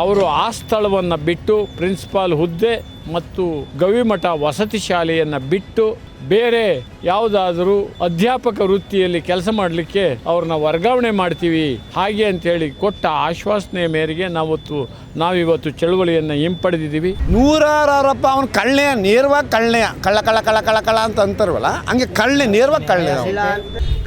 ಅವರು ಆ ಸ್ಥಳವನ್ನು ಬಿಟ್ಟು ಪ್ರಿನ್ಸಿಪಾಲ್ ಹುದ್ದೆ ಮತ್ತು ಗವಿಮಠ ವಸತಿ ಶಾಲೆಯನ್ನು ಬಿಟ್ಟು ಬೇರೆ ಯಾವುದಾದರೂ ಅಧ್ಯಾಪಕ ವೃತ್ತಿಯಲ್ಲಿ ಕೆಲಸ ಮಾಡಲಿಕ್ಕೆ ಅವ್ರನ್ನ ವರ್ಗಾವಣೆ ಮಾಡ್ತೀವಿ ಹಾಗೆ ಅಂತೇಳಿ ಕೊಟ್ಟ ಆಶ್ವಾಸನೆಯ ಮೇರೆಗೆ ನಾವಿವತ್ತು ಚಳುವಳಿಯನ್ನು ಹಿಂಪಡೆದಿದ್ದೀವಿ. ನೂರಾರಪ್ಪ ಅವನು ಕಳ್ಳೆಯ ನೇರವಾಗಿ ಕಳ್ಳೆಯ ಕಳ್ಳ ಅಂತ ಅಂತಾರವಲ್ಲ, ಹಂಗೆ ನೇರವಾಗಿ ಕಳ್ಳೆಯ.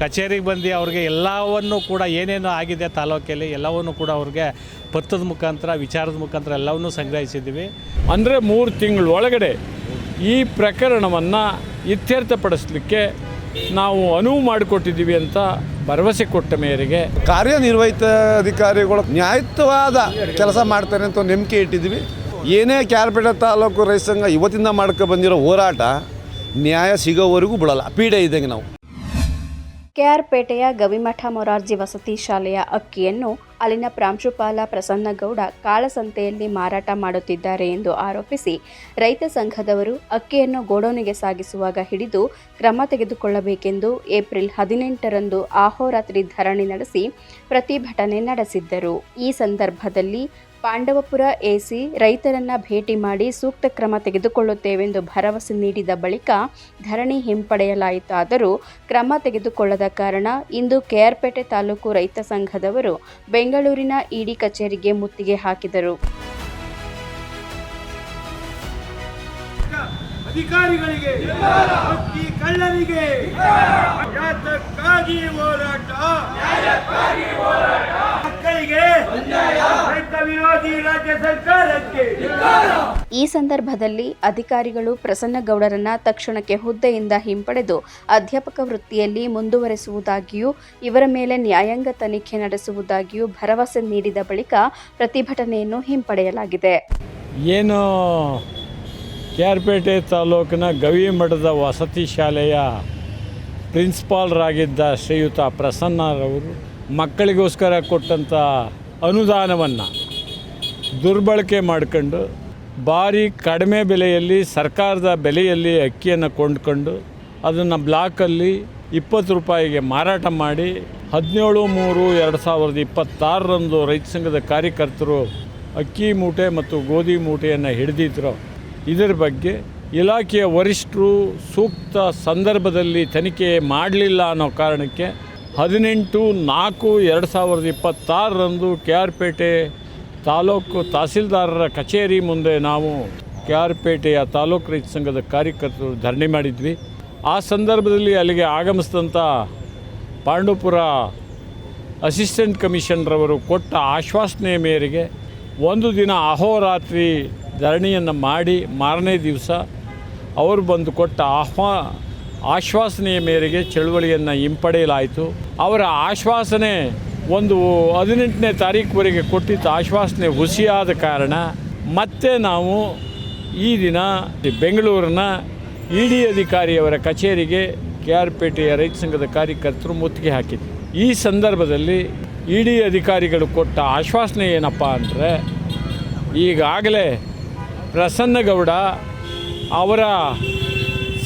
ಕಚೇರಿಗೆ ಬಂದು ಅವ್ರಿಗೆ ಎಲ್ಲವನ್ನೂ ಕೂಡ ಏನೇನು ಆಗಿದೆ ತಾಲೂಕಲ್ಲಿ ಎಲ್ಲವನ್ನೂ ಕೂಡ ಅವ್ರಿಗೆ ಪತ್ರದ ಮುಖಾಂತರ ವಿಚಾರದ ಮುಖಾಂತರ ಎಲ್ಲವನ್ನೂ ಸಂಗ್ರಹಿಸಿದ್ದೀವಿ. ಅಂದರೆ 3 ತಿಂಗಳೊಳಗಡೆ ಈ ಪ್ರಕರಣವನ್ನು ಇತ್ಯರ್ಥಪಡಿಸಲಿಕ್ಕೆ ನಾವು ಅನುವು ಮಾಡಿಕೊಟ್ಟಿದ್ದೀವಿ ಅಂತ ಭರವಸೆ ಕೊಟ್ಟ ಮೇರೆಗೆ ಕಾರ್ಯನಿರ್ವಹಿತ ಅಧಿಕಾರಿಗಳು ನ್ಯಾಯಯುತವಾದ ಕೆಲಸ ಮಾಡ್ತಾರೆ ಅಂತ ನಂಬಿಕೆ ಇಟ್ಟಿದ್ದೀವಿ. ಏನೇ ಕ್ಯಾರ್ಪೇಟೆ ತಾಲೂಕು ರೈತ ಸಂಘ ಇವತ್ತಿಂದ ಮಾಡ್ಕೊ ಬಂದಿರೋ ಹೋರಾಟ ನ್ಯಾಯ ಸಿಗೋವರೆಗೂ ಬಿಡಲ್ಲ, ಪೀಡೆ ಇದ್ದಂಗೆ ನಾವು. ಕೆಆರ್ಪೇಟೆಯ ಗವಿಮಠ ಮೊರಾರ್ಜಿ ವಸತಿ ಶಾಲೆಯ ಅಕ್ಕಿಯನ್ನು ಅಲ್ಲಿನ ಪ್ರಾಂಶುಪಾಲ ಪ್ರಸನ್ನಗೌಡ ಕಾಳಸಂತೆಯಲ್ಲಿ ಮಾರಾಟ ಮಾಡುತ್ತಿದ್ದಾರೆ ಎಂದು ಆರೋಪಿಸಿ ರೈತ ಸಂಘದವರು ಅಕ್ಕಿಯನ್ನು ಗೋಡೌನಿಗೆ ಸಾಗಿಸುವಾಗ ಹಿಡಿದು ಕ್ರಮ ತೆಗೆದುಕೊಳ್ಳಬೇಕೆಂದು ಏಪ್ರಿಲ್ 18ರಂದು ಅಹೋರಾತ್ರಿ ಧರಣಿ ನಡೆಸಿ ಪ್ರತಿಭಟನೆ ನಡೆಸಿದ್ದರು. ಈ ಸಂದರ್ಭದಲ್ಲಿ ಪಾಂಡವಪುರ ಎಸಿ ರೈತರನ್ನ ಭೇಟಿ ಮಾಡಿ ಸೂಕ್ತ ಕ್ರಮ ತೆಗೆದುಕೊಳ್ಳುತ್ತೇವೆಂದು ಭರವಸೆ ನೀಡಿದ ಬಳಿಕ ಧರಣಿ ಹಿಂಪಡೆಯಲಾಯಿತಾದರೂ ಕ್ರಮ ತೆಗೆದುಕೊಳ್ಳದ ಕಾರಣ ಇಂದು ಕೆಆರ್ಪೇಟೆ ತಾಲೂಕು ರೈತ ಸಂಘದವರು ಬೆಂಗಳೂರಿನ ಇಡಿ ಕಚೇರಿಗೆ ಮುತ್ತಿಗೆ ಹಾಕಿದರು. ಅಧಿಕಾರಿಗಳಿಗೆ ಅಕ್ಕಿ ಕಳ್ಳರಿಗೆ ಯಾತಕ್ಕಾಗಿ ಹೋರಾಟ, ಮಕ್ಕಳಿಗೆ ರೈತ ವಿರೋಧಿ ರಾಜ್ಯ ಸರ್ಕಾರಕ್ಕೆ. ಈ ಸಂದರ್ಭದಲ್ಲಿ ಅಧಿಕಾರಿಗಳು ಪ್ರಸನ್ನಗೌಡರನ್ನ ತಕ್ಷಣಕ್ಕೆ ಹುದ್ದೆಯಿಂದ ಹಿಂಪಡೆದು ಅಧ್ಯಾಪಕ ವೃತ್ತಿಯಲ್ಲಿ ಮುಂದುವರೆಸುವುದಾಗಿಯೂ ಇವರ ಮೇಲೆ ನ್ಯಾಯಾಂಗ ತನಿಖೆ ನಡೆಸುವುದಾಗಿಯೂ ಭರವಸೆ ನೀಡಿದ ಬಳಿಕ ಪ್ರತಿಭಟನೆಯನ್ನು ಹಿಂಪಡೆಯಲಾಗಿದೆ. ಏನು ಕೆಆರ್ಪೇಟೆ ತಾಲೂಕಿನ ಗವಿಮಠದ ವಸತಿ ಶಾಲೆಯ ಪ್ರಿನ್ಸಿಪಾಲ್ರಾಗಿದ್ದ ಶ್ರೀಯುತ ಪ್ರಸನ್ನರವರು ಮಕ್ಕಳಿಗೋಸ್ಕರ ಕೊಟ್ಟಂಥ ಅನುದಾನವನ್ನು ದುರ್ಬಳಕೆ ಮಾಡಿಕೊಂಡು ಭಾರಿ ಕಡಿಮೆ ಬೆಲೆಯಲ್ಲಿ ಸರ್ಕಾರದ ಬೆಲೆಯಲ್ಲಿ ಅಕ್ಕಿಯನ್ನು ಕೊಂಡ್ಕೊಂಡು ಅದನ್ನು ಬ್ಲಾಕಲ್ಲಿ 20 ರೂಪಾಯಿಗೆ ಮಾರಾಟ ಮಾಡಿ 17/3/2026ರಂದು ರೈತ ಸಂಘದ ಕಾರ್ಯಕರ್ತರು ಅಕ್ಕಿ ಮೂಟೆ ಮತ್ತು ಗೋಧಿ ಮೂಟೆಯನ್ನು ಹಿಡಿದಿದ್ರು. ಇದರ ಬಗ್ಗೆ ಇಲಾಖೆಯ ವರಿಷ್ಠರು ಸೂಕ್ತ ಸಂದರ್ಭದಲ್ಲಿ ತನಿಖೆ ಮಾಡಲಿಲ್ಲ ಅನ್ನೋ ಕಾರಣಕ್ಕೆ 18/4/2026ರಂದು ಕೆಆರ್ಪೇಟೆ ತಾಲೂಕು ತಹಸೀಲ್ದಾರರ ಕಚೇರಿ ಮುಂದೆ ನಾವು ಕೆಆರ್ಪೇಟೆಯ ತಾಲೂಕು ರೈತ ಸಂಘದ ಕಾರ್ಯಕರ್ತರು ಧರಣಿ ಮಾಡಿದ್ವಿ. ಆ ಸಂದರ್ಭದಲ್ಲಿ ಅಲ್ಲಿಗೆ ಆಗಮಿಸಿದಂಥ ಪಾಂಡವಪುರ ಅಸಿಸ್ಟೆಂಟ್ ಕಮಿಷನರವರು ಕೊಟ್ಟ ಆಶ್ವಾಸನೆಯ ಮೇರೆಗೆ ಒಂದು ದಿನ ಅಹೋರಾತ್ರಿ ಧರಣಿಯನ್ನು ಮಾಡಿ ಮಾರನೇ ದಿವಸ ಅವರು ಬಂದು ಕೊಟ್ಟ ಆಶ್ವಾಸನೆಯ ಮೇರೆಗೆ ಚಳುವಳಿಯನ್ನು ಹಿಂಪಡೆಯಲಾಯಿತು. ಅವರ ಆಶ್ವಾಸನೆ 18ನೇ ತಾರೀಕುವರೆಗೆ ಕೊಟ್ಟಿದ್ದ ಆಶ್ವಾಸನೆ ಹುಸಿಯಾದ ಕಾರಣ ಮತ್ತೆ ನಾವು ಈ ದಿನ ಬೆಂಗಳೂರಿನ ಇಡಿ ಅಧಿಕಾರಿಯವರ ಕಚೇರಿಗೆ ಕೆಆರ್ಪೇಟೆಯ ರೈತ ಸಂಘದ ಕಾರ್ಯಕರ್ತರು ಮುತ್ತಿಗೆ ಹಾಕಿದ್ರು. ಈ ಸಂದರ್ಭದಲ್ಲಿ ಇಡಿ ಅಧಿಕಾರಿಗಳು ಕೊಟ್ಟ ಆಶ್ವಾಸನೆ ಏನಪ್ಪ ಅಂದರೆ, ಈಗಾಗಲೇ ಪ್ರಸನ್ನಗೌಡ ಅವರ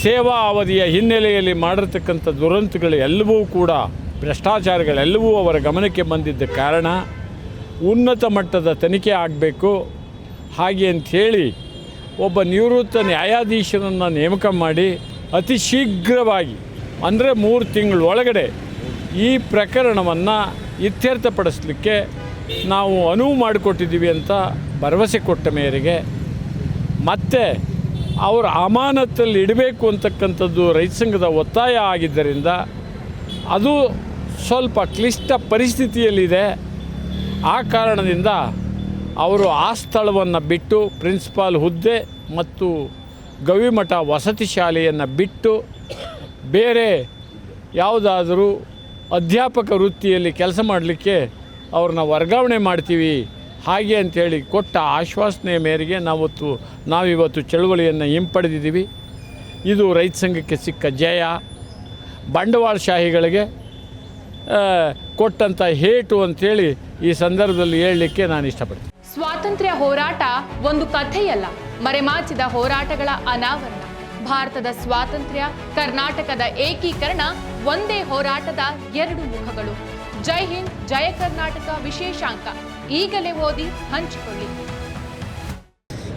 ಸೇವಾ ಅವಧಿಯ ಹಿನ್ನೆಲೆಯಲ್ಲಿ ಮಾಡಿರ್ತಕ್ಕಂಥ ದುರಂತಗಳು ಎಲ್ಲವೂ ಕೂಡ ಭ್ರಷ್ಟಾಚಾರಗಳೆಲ್ಲವೂ ಅವರ ಗಮನಕ್ಕೆ ಬಂದಿದ್ದ ಕಾರಣ ಉನ್ನತ ಮಟ್ಟದ ತನಿಖೆ ಆಗಬೇಕು. ಹಾಗೆ ಅಂಥೇಳಿ ಒಬ್ಬ ನಿವೃತ್ತ ನ್ಯಾಯಾಧೀಶರನ್ನು ನೇಮಕ ಮಾಡಿ ಅತಿ ಶೀಘ್ರವಾಗಿ ಅಂದರೆ 3 ತಿಂಗಳೊಳಗಡೆ ಈ ಪ್ರಕರಣವನ್ನು ಇತ್ಯರ್ಥಪಡಿಸಲಿಕ್ಕೆ ನಾವು ಅನುವು ಮಾಡಿಕೊಟ್ಟಿದ್ದೀವಿ ಅಂತ ಭರವಸೆ ಕೊಟ್ಟ ಮೇರೆಗೆ ಮತ್ತೆ ಅವರ ಅಮಾನತಲ್ಲಿ ಇಡಬೇಕು ಅಂತಕ್ಕಂಥದ್ದು ರೈತ ಸಂಘದ ಒತ್ತಾಯ ಆಗಿದ್ದರಿಂದ ಅದು ಸ್ವಲ್ಪ ಕ್ಲಿಷ್ಟ ಪರಿಸ್ಥಿತಿಯಲ್ಲಿದೆ. ಆ ಕಾರಣದಿಂದ ಅವರು ಆ ಸ್ಥಳವನ್ನು ಬಿಟ್ಟು ಪ್ರಿನ್ಸಿಪಾಲ್ ಹುದ್ದೆ ಮತ್ತು ಗವಿಮಠ ವಸತಿ ಶಾಲೆಯನ್ನು ಬಿಟ್ಟು ಬೇರೆ ಯಾವುದಾದರೂ ಅಧ್ಯಾಪಕ ವೃತ್ತಿಯಲ್ಲಿ ಕೆಲಸ ಮಾಡಲಿಕ್ಕೆ ಅವ್ರನ್ನ ವರ್ಗಾವಣೆ ಮಾಡ್ತೀವಿ ಹಾಗೆ ಅಂಥೇಳಿ ಕೊಟ್ಟ ಆಶ್ವಾಸನೆಯ ಮೇರೆಗೆ ನಾವಿವತ್ತು ಚಳುವಳಿಯನ್ನು ಹಿಂಪಡೆದಿದ್ದೀವಿ. ಇದು ರೈತ ಸಂಘಕ್ಕೆ ಸಿಕ್ಕ ಜಯ. ಬಂಡವಾಳಶಾಹಿಗಳಿಗೆ ಕೊಟ್ಟಂಥ ಹೇಟು ಅಂಥೇಳಿ ಈ ಸಂದರ್ಭದಲ್ಲಿ ಹೇಳಲಿಕ್ಕೆ ನಾನು ಇಷ್ಟಪಡ್ತೀನಿ. ಸ್ವಾತಂತ್ರ್ಯ ಹೋರಾಟ ಒಂದು ಕಥೆಯಲ್ಲ, ಮರೆಮಾಚಿದ ಹೋರಾಟಗಳ ಅನಾವರಣ. ಭಾರತದ ಸ್ವಾತಂತ್ರ್ಯ, ಕರ್ನಾಟಕದ ಏಕೀಕರಣ ಒಂದೇ ಹೋರಾಟದ 2 ಮುಖಗಳು. ಜೈ ಹಿಂದ್, ಜಯ ಕರ್ನಾಟಕ ವಿಶೇಷಾಂಕ. ಈಗಲೇ ಓದಿ ಹಂಚಿಕೊಳ್ಳಿ.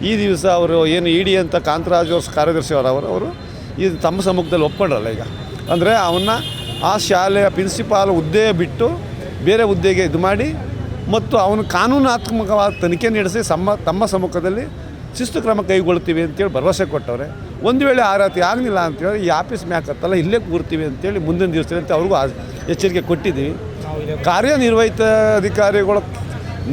ಈ ದಿವಸ ಅವರು ಏನು ಇಡಿ ಅಂತ ಕಾಂತರಾಜ್ ಅವ್ರ ಕಾರ್ಯದರ್ಶಿ ಅವರು ಇದು ತಮ್ಮ ಸಮ್ಮುಖದಲ್ಲಿ ಒಪ್ಕೊಂಡ್ರಲ್ಲ ಈಗ. ಅಂದರೆ ಅವನ್ನ ಆ ಶಾಲೆಯ ಪ್ರಿನ್ಸಿಪಾಲ್ ಹುದ್ದೆ ಬಿಟ್ಟು ಬೇರೆ ಹುದ್ದೆಗೆ ಇದು ಮಾಡಿ ಮತ್ತು ಅವನು ಕಾನೂನಾತ್ಮಕವಾದ ತನಿಖೆ ನಡೆಸಿ ತಮ್ಮ ಸಮ್ಮುಖದಲ್ಲಿ ಶಿಸ್ತು ಕ್ರಮ ಕೈಗೊಳ್ತೀವಿ ಅಂತೇಳಿ ಭರವಸೆ ಕೊಟ್ಟವ್ರೆ. ಒಂದು ವೇಳೆ ಆ ರೀತಿ ಆಗಲಿಲ್ಲ ಅಂತೇಳಿ ಈ ಆಫೀಸ್ ಮ್ಯಾಕತ್ತಲ್ಲ ಇಲ್ಲೇ ಕೂರ್ತೀವಿ ಅಂತೇಳಿ ಮುಂದಿನ ದಿವಸದಲ್ಲಿ ಅಂತ ಅವ್ರಿಗೂ ಎಚ್ಚರಿಕೆ ಕೊಟ್ಟಿದ್ದೀವಿ. ಕಾರ್ಯನಿರ್ವಹಿತ ಅಧಿಕಾರಿಗಳು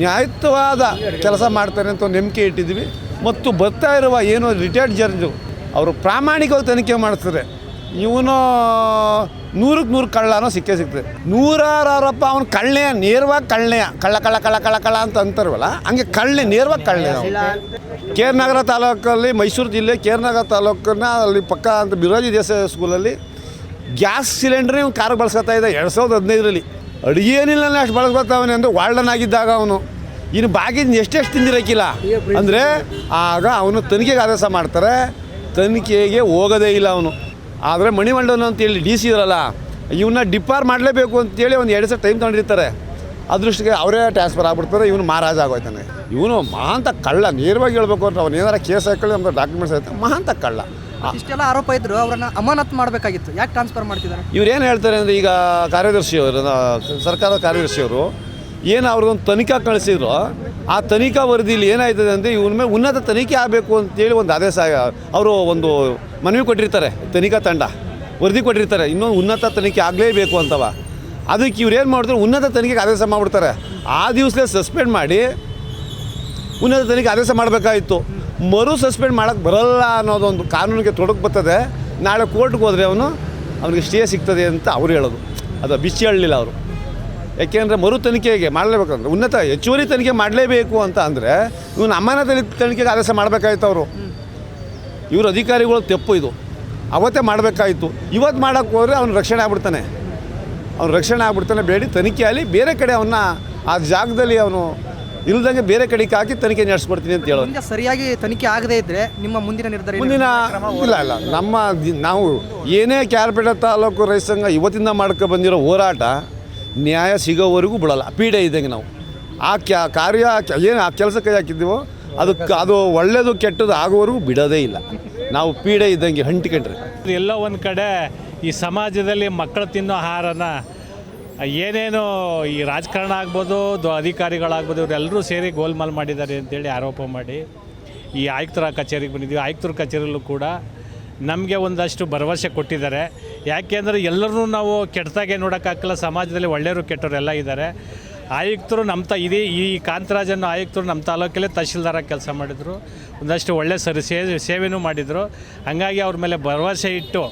ನ್ಯಾಯಯುತವಾದ ಕೆಲಸ ಮಾಡ್ತಾರೆ ಅಂತ ನಂಬಿಕೆ ಇಟ್ಟಿದ್ದೀವಿ. ಮತ್ತು ಬರ್ತಾ ಇರುವ ಏನು ರಿಟೈರ್ಡ್ ಜಡ್ಜು ಅವರು ಪ್ರಾಮಾಣಿಕವಾಗಿ ತನಿಖೆ ಮಾಡ್ತಾರೆ. ಇವನು 100ಕ್ಕೆ 100 ಕಳ್ಳನೋ ಸಿಗ್ತದೆ. 100 ಆರೋಪ ಅವನು ಕಳ್ಳೆಯ ನೇರವಾಗಿ ಕಳ್ಳ ಅಂತ ಅಂತಾರವಲ್ಲ, ಹಂಗೆ ನೇರವಾಗಿ ಕಳ್ಳೆ. ಕೇರ್ನಗರ ತಾಲೂಕಲ್ಲಿ, ಮೈಸೂರು ಜಿಲ್ಲೆ ಕೇರ್ನಗರ ತಾಲೂಕನ್ನ ಅಲ್ಲಿ ಪಕ್ಕ ಅಂತ ಬಿರಾಜಿ ದೇಸಾಯಿ ಸ್ಕೂಲಲ್ಲಿ ಗ್ಯಾಸ್ ಸಿಲಿಂಡ್ರ್ ಇವ್ನು ಕಾರ್ ಬಳಸ್ಕೊತಾ ಇದ್ದ 2015ರಲ್ಲಿ. ಅಡುಗೆ ಏನಿಲ್ಲ ಅಷ್ಟು ಬಳಸ್ಕೊತಾವನೆ ಅಂದರೆ ವಾರ್ಡನ್ ಆಗಿದ್ದಾಗ ಅವನು ಇನ್ನು ಬಾಗಿನ ಎಷ್ಟೆಷ್ಟು ತಿಂದಿರಕ್ಕಿಲ್ಲ ಅಂದರೆ ಆಗ ಅವನು ತನಿಖೆಗೆ ಆದೇಶ ಮಾಡ್ತಾರೆ. ತನಿಖೆಗೆ ಹೋಗೋದೇ ಇಲ್ಲ ಅವನು. ಆದರೆ ಮಣಿಮಂಡಲ ಅಂತೇಳಿ DC ಇರಲ್ಲ, ಇವನ್ನ ಡಿಪಾರ್ ಮಾಡಲೇಬೇಕು ಅಂತೇಳಿ ಒಂದು 2 ದಿವಸ ಟೈಮ್ ತೊಗೊಂಡಿರ್ತಾರೆ. ಅದೃಷ್ಟಿಗೆ ಅವರೇ ಟ್ರಾನ್ಸ್ಫರ್ ಆಗ್ಬಿಡ್ತಾರೆ. ಇವನು ಮಹಾರಾಜ ಆಗೋಯ್ತಾನೆ. ಇವನು ಮಹಾಂತ ಕಳ್ಳ. ನೇರವಾಗಿ ಹೇಳ್ಬೇಕು ಅಂದ್ರೆ ಅವ್ನು ಏನಾರ ಕೇಸ್ ಹಾಕೊಳ್ಳಿ ನಮ್ದು ಡಾಕ್ಯುಮೆಂಟ್ಸ್ ಆಯ್ತು, ಮಹಾಂತ ಕಳ್ಳ. ಇಷ್ಟೆಲ್ಲ ಆರೋಪ ಇದ್ರು ಅವರನ್ನು ಅಮಾನತು ಮಾಡಬೇಕಾಗಿತ್ತು, ಯಾಕೆ ಟ್ರಾನ್ಸ್ಫರ್ ಮಾಡ್ತಿದ್ದಾರೆ? ಇವ್ರು ಏನು ಹೇಳ್ತಾರೆ ಅಂದರೆ, ಈಗ ಕಾರ್ಯದರ್ಶಿಯವರು, ಸರ್ಕಾರದ ಕಾರ್ಯದರ್ಶಿಯವರು ಏನು ಅವ್ರದ್ದೊಂದು ತನಿಖಾ ಕಳಿಸಿದ್ರು, ಆ ತನಿಖಾ ವರದಿಯಲ್ಲಿ ಏನಾಯ್ತದೆ ಅಂದರೆ ಇವ್ರ ಮೇಲೆ ಉನ್ನತ ತನಿಖೆ ಆಗಬೇಕು ಅಂತೇಳಿ ಒಂದು ಆದೇಶ ಅವರು ಒಂದು ಮನವಿ ಕೊಟ್ಟಿರ್ತಾರೆ. ತನಿಖಾ ತಂಡ ವರದಿ ಕೊಟ್ಟಿರ್ತಾರೆ, ಇನ್ನೊಂದು ಉನ್ನತ ತನಿಖೆ ಆಗಲೇಬೇಕು ಅಂತವ. ಅದಕ್ಕೆ ಇವ್ರು ಏನು ಮಾಡಿದ್ರು, ಉನ್ನತ ತನಿಖೆಗೆ ಆದೇಶ ಮಾಡಿಬಿಡ್ತಾರೆ. ಆ ದಿವಸಲೇ ಸಸ್ಪೆಂಡ್ ಮಾಡಿ ಉನ್ನತ ತನಿಖೆ ಆದೇಶ ಮಾಡಬೇಕಾಗಿತ್ತು. ಮರು ಸಸ್ಪೆಂಡ್ ಮಾಡೋಕ್ಕೆ ಬರಲ್ಲ ಅನ್ನೋದೊಂದು ಕಾನೂನಿಗೆ ತೊಡಕು ಬರ್ತದೆ. ನಾಳೆ ಕೋರ್ಟ್ಗೆ ಹೋದರೆ ಅವನಿಗೆ ಸ್ಟೇ ಸಿಗ್ತದೆ ಅಂತ ಅವ್ರು ಹೇಳೋದು. ಅದು ಬಿಚ್ಚಿ ಹೇಳಲಿಲ್ಲ ಅವರು. ಯಾಕೆಂದರೆ ಮರು ತನಿಖೆಗೆ ಮಾಡಲೇಬೇಕಂದ್ರೆ ಉನ್ನತ ಹೆಚ್ಚುವರಿ ತನಿಖೆ ಮಾಡಲೇಬೇಕು ಅಂತ ಅಂದರೆ ಇವನು ಅಮಾನತು ತನಿಖೆಗೆ ಆದೇಶ ಮಾಡಬೇಕಾಯ್ತು ಅವರು. ಇವರು ಅಧಿಕಾರಿಗಳು ತಪ್ಪು ಇದು. ಅವತ್ತೇ ಮಾಡಬೇಕಾಯಿತು. ಇವತ್ತು ಮಾಡೋಕ್ಕೆ ಹೋದರೆ ಅವ್ನು ರಕ್ಷಣೆ ಆಗ್ಬಿಡ್ತಾನೆ. ಬೇಡಿ ತನಿಖೆಯಲ್ಲಿ ಬೇರೆ ಕಡೆ ಅವನ್ನ ಆ ಜಾಗದಲ್ಲಿ ಅವನು ಇಲ್ದಂಗೆ ಬೇರೆ ಕಡೆಗೆ ಹಾಕಿ ತನಿಖೆ ನಡೆಸ್ಕೊಡ್ತೀನಿ ಅಂತ ಹೇಳೋದು. ಸರಿಯಾಗಿ ತನಿಖೆ ಆಗದೇ ಇದ್ದರೆ ನಿಮ್ಮ ಮುಂದಿನ ನಿರ್ಧಾರ ಇಲ್ಲ ನಾವು ಏನೇ ಕ್ಯಾರ್ಪೇಟೆ ತಾಲೂಕು ರೈತ ಸಂಘ ಇವತ್ತಿಂದ ಮಾಡ್ಕೊ ಬಂದಿರೋ ಹೋರಾಟ ನ್ಯಾಯ ಸಿಗೋವರೆಗೂ ಬಿಡಲ್ಲ. ಪೀಡೆ ಇದ್ದಂಗೆ ನಾವು ಆ ಕಾರ್ಯ ಏನು ಆ ಕೆಲಸ ಕೈ ಹಾಕಿದ್ದೀವೋ ಅದು ಒಳ್ಳೆಯದು ಕೆಟ್ಟದ್ದು ಆಗೋವರೆಗೂ ಬಿಡೋದೇ ಇಲ್ಲ. ನಾವು ಪೀಡೆ ಇದ್ದಂಗೆ ಹಂಟಿಕೊಂಡ್ರೆ ಎಲ್ಲೋ ಒಂದು ಕಡೆ ಈ ಸಮಾಜದಲ್ಲಿ ಮಕ್ಕಳು ತಿನ್ನೋ ಆಹಾರನ ಏನೇನು ಈ ರಾಜಕಾರಣ ಆಗ್ಬೋದು, ಅಧಿಕಾರಿಗಳಾಗ್ಬೋದು, ಇವರೆಲ್ಲರೂ ಸೇರಿ ಗೋಲ್ಮಾಲ್ ಮಾಡಿದ್ದಾರೆ ಅಂತೇಳಿ ಆರೋಪ ಮಾಡಿ ಈ ಆಯುಕ್ತರ ಕಚೇರಿಗೆ ಬಂದಿದ್ದೀವಿ. ಆಯುಕ್ತರ ಕಚೇರಿಯಲ್ಲೂ ಕೂಡ ನಮಗೆ ಒಂದಷ್ಟು ಭರವಸೆ ಕೊಟ್ಟಿದ್ದಾರೆ. ಯಾಕೆಂದರೆ ಎಲ್ಲರೂ ನಾವು ಕೆಟ್ಟದಾಗೆ ನೋಡೋಕ್ಕಾಗಲ್ಲ. ಸಮಾಜದಲ್ಲಿ ಒಳ್ಳೆಯವರು ಕೆಟ್ಟವರು ಎಲ್ಲ ಇದ್ದಾರೆ. ಆಯುಕ್ತರು ಈ ಕಾಂತರಾಜನ್ನು ಆಯುಕ್ತರು ನಮ್ಮ ತಾಲೂಕಲ್ಲೇ ತಹಶೀಲ್ದಾರಾಗಿ ಕೆಲಸ ಮಾಡಿದರು. ಒಂದಷ್ಟು ಒಳ್ಳೆಯ ಸೇವೆನೂ ಮಾಡಿದರು. ಹಾಗಾಗಿ ಅವ್ರ ಮೇಲೆ ಭರವಸೆ ಇಟ್ಟು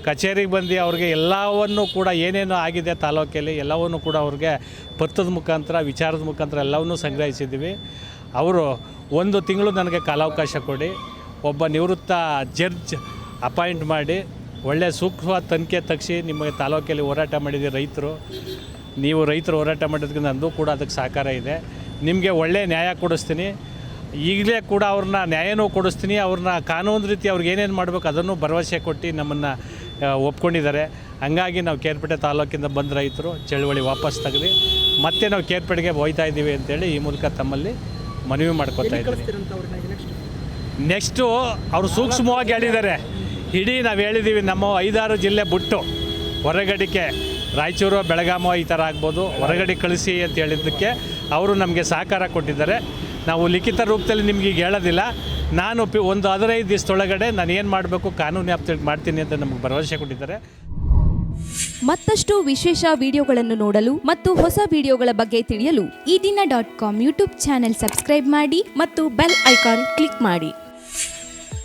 ಕಚೇರಿಗೆ ಬಂದು ಅವ್ರಿಗೆ ಎಲ್ಲವನ್ನೂ ಕೂಡ ಏನೇನು ಆಗಿದೆ ತಾಲೂಕಲ್ಲಿ ಎಲ್ಲವನ್ನೂ ಕೂಡ ಅವ್ರಿಗೆ ಪತ್ರದ ಮುಖಾಂತರ, ವಿಚಾರದ ಮುಖಾಂತರ ಎಲ್ಲವನ್ನೂ ಸಂಗ್ರಹಿಸಿದ್ದೀವಿ. ಅವರು 1 ತಿಂಗಳು ನನಗೆ ಕಾಲಾವಕಾಶ ಕೊಡಿ, ಒಬ್ಬ ನಿವೃತ್ತ ಜಡ್ಜ್ ಅಪಾಯಿಂಟ್ ಮಾಡಿ ಒಳ್ಳೆಯ ಸೂಕ್ಷ್ಮವಾದ ತನಿಖೆ ತೆಗೆಸಿ ನಿಮಗೆ ತಾಲೂಕಲ್ಲಿ ಹೋರಾಟ ಮಾಡಿದ್ದೀವಿ ನೀವು ರೈತರು ಹೋರಾಟ ಮಾಡೋದಕ್ಕೆ ನಂದು ಕೂಡ ಅದಕ್ಕೆ ಸಹಕಾರ ಇದೆ. ನಿಮಗೆ ಒಳ್ಳೆಯ ನ್ಯಾಯ ಕೊಡಿಸ್ತೀನಿ. ಈಗಲೇ ಕೂಡ ಅವ್ರನ್ನ ನ್ಯಾಯನೂ ಕೊಡಿಸ್ತೀನಿ. ಅವ್ರನ್ನ ಕಾನೂನು ರೀತಿ ಅವ್ರಿಗೆ ಏನೇನು ಮಾಡಬೇಕು ಅದನ್ನು ಭರವಸೆ ಕೊಟ್ಟು ನಮ್ಮನ್ನು ಒಪ್ಕೊಂಡಿದ್ದಾರೆ. ಹಂಗಾಗಿ ನಾವು ಕೇರ್ಪೇಟೆ ತಾಲೂಕಿಂದ ಬಂದ ರೈತರು ಚಳುವಳಿ ವಾಪಸ್ ತೆಗೆದು ಮತ್ತೆ ನಾವು ಕೇರ್ಪೇಟೆಗೆ ಹೋಗ್ತಾ ಇದ್ದೀವಿ ಅಂತೇಳಿ ಈ ಮೂಲಕ ತಮ್ಮಲ್ಲಿ ಮನವಿ ಮಾಡ್ಕೊತಾ ಇದ್ದೀವಿ. ನೆಕ್ಸ್ಟು ಅವರು ಸೂಕ್ಷ್ಮವಾಗಿ ಹೇಳಿದ್ದಾರೆ. ಇಡೀ ನಾವು ಹೇಳಿದ್ದೀವಿ ನಮ್ಮ 5-6 ಜಿಲ್ಲೆ ಬಿಟ್ಟು ಹೊರಗಡೆಗೆ ರಾಯಚೂರು, ಬೆಳಗಾವಿ ಈ ಥರ ಆಗ್ಬೋದು ಹೊರಗಡೆ ಕಳಿಸಿ ಅಂತ ಹೇಳಿದ್ದಕ್ಕೆ ಅವರು ನಮಗೆ ಸಹಕಾರ ಕೊಟ್ಟಿದ್ದಾರೆ. ನಾವು ಲಿಖಿತ ರೂಪದಲ್ಲಿ ನಿಮ್ಗೆ ಈಗ ಹೇಳೋದಿಲ್ಲ. ನಾನು ಒಂದು 15 ದಿವಸದೊಳಗಡೆ ನಾನು ಏನು ಮಾಡಬೇಕು ಕಾನೂನು ವ್ಯಾಪ್ತಿಯಲ್ಲಿ ಮಾಡ್ತೀನಿ ಅಂತ ನಮಗೆ ಭರವಸೆ ಕೊಟ್ಟಿದ್ದಾರೆ. ಮತ್ತಷ್ಟು ವಿಶೇಷ ವಿಡಿಯೋಗಳನ್ನು ನೋಡಲು ಮತ್ತು ಹೊಸ ವಿಡಿಯೋಗಳ ಬಗ್ಗೆ ತಿಳಿಯಲು ಈ ದಿನ .com ಯೂಟ್ಯೂಬ್ ಚಾನೆಲ್ ಸಬ್ಸ್ಕ್ರೈಬ್ ಮಾಡಿ ಮತ್ತು ಬೆಲ್ ಐಕಾನ್ ಕ್ಲಿಕ್ ಮಾಡಿ.